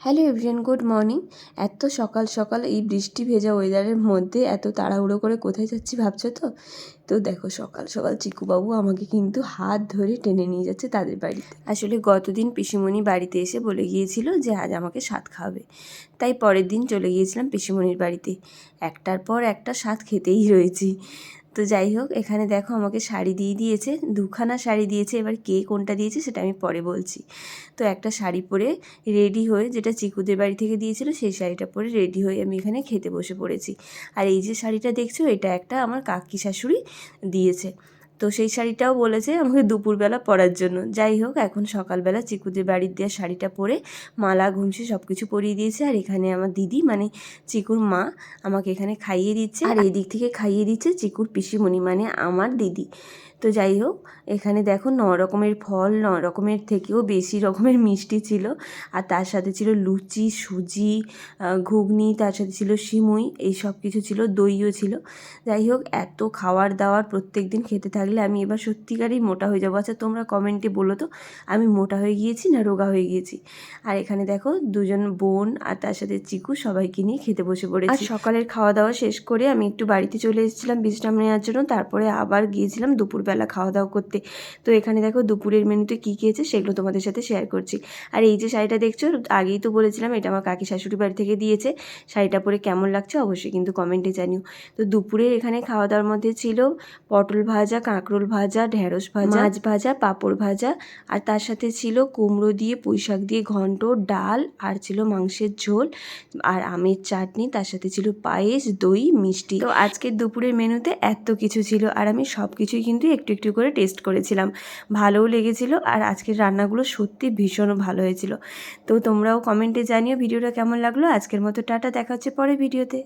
Hello everyone, good morning. এত সকাল সকাল এই বৃষ্টি ভেজা ওয়েদারের মধ্যে এত তাড়াহুড়ো করে কোথায় যাচ্ছি ভাবছো তো? তো দেখো, সকাল সকাল চিকুবাবু আমাকে কিন্তু হাত ধরে টেনে নিয়ে যাচ্ছে তাদের বাড়িতে। আসলে গতদিন পিসিমণি বাড়িতে এসে বলে গিয়েছিল যে আজ আমাকে স্বাদ খাওয়াবে, তাই পরের দিন চলে গিয়েছিলাম পিসিমণির বাড়িতে। একটার পর একটা স্বাদ খেতেই রয়েছি। তো যাই হোক, এখানে দেখো আমাকে শাড়ি দিয়ে দিয়েছে, দুখানা শাড়ি দিয়েছে। এবার কে কোনটা দিয়েছে সেটা আমি পরে বলছি। তো একটা শাড়ি পরে রেডি হয়ে, যেটা চিকুদের বাড়ি থেকে দিয়েছিল সেই শাড়িটা পরে রেডি হয়ে আমি এখানে খেতে বসে পড়েছি। আর এই যে শাড়িটা দেখছো, এটা একটা আমার কাকি শাশুড়ি দিয়েছে। তো সেই শাড়িটাও বলেছে আমাকে দুপুরবেলা পরার জন্য। যাই হোক, এখন সকালবেলা চিকুদের বাড়ির দেওয়া শাড়িটা পরে মালা ঘুমছি সব কিছু পরিয়ে দিয়েছে। আর এখানে আমার দিদি মানে চিকুর মা আমাকে এখানে খাইয়ে দিচ্ছে, আর এই দিক থেকে খাইয়ে দিচ্ছে চিকুর পিসিমণি মানে আমার দিদি। তো যাই হোক, এখানে দেখো 9 রকমের ফল, 9 রকমের থেকেও বেশি রকমের মিষ্টি ছিল। আর তার সাথে ছিল লুচি, সুজি, ঘুগনি, তার সাথে ছিল সিমুই, এই সব কিছু ছিল, দইও ছিল। যাই হোক, এত খাওয়ার দাওয়ার প্রত্যেক দিন খেতে থাকলে আমি এবার সত্যিকারই মোটা হয়ে যাবো। আচ্ছা তোমরা কমেন্টে বলো তো, আমি মোটা হয়ে গিয়েছি না রোগা হয়ে গিয়েছি? আর এখানে দেখো দুজন বোন আর তার সাথে চিকু সবাইকে নিয়ে খেতে বসে পড়েছি। আর সকালের খাওয়া দাওয়া শেষ করে আমি একটু বাড়িতে চলে এসেছিলাম বিশ্রাম নেওয়ার জন্য। তারপরে আবার গিয়েছিলাম দুপুরবেলা খাওয়া দাওয়া করতে। তো এখানে দেখো দুপুরের মেনুতে কী খেয়েছে সেগুলো তোমাদের সাথে শেয়ার করছি। আর এই যে শাড়িটা দেখছো, আগেই তো বলেছিলাম এটা আমার কাকি শাশুড়ি বাড়ি থেকে দিয়েছে। শাড়িটা পরে কেমন লাগছে অবশ্যই কিন্তু কমেন্টে জানিও। তো দুপুরের এখানে খাওয়া দাওয়ার মধ্যে ছিল পটল ভাজা, কাঁকরোল ভাজা, ঢেঁড়স ভাজা, মাছ ভাজা, পাঁপড় ভাজা, আর তার সাথে ছিল কুমড়ো দিয়ে পুঁই শাক দিয়ে ঘন্ট, ডাল, আর ছিল মাংসের ঝোল আর আমের চাটনি, তার সাথে ছিল পায়েস, দই, মিষ্টি। তো আজকের দুপুরের মেনুতে এত কিছু ছিল, আর আমি সব কিছুই কিন্তু একটু একটু করে টেস্ট করেছিলাম। ভালোও লেগেছিল, আর আজকের রান্নাগুলো সত্যি ভীষণ ভালো হয়েছিল। তো তোমরাও কমেন্টে জানিও ভিডিওটা কেমন লাগলো। আজকের মতো টাটা, দেখা হচ্ছে পরের ভিডিওতে।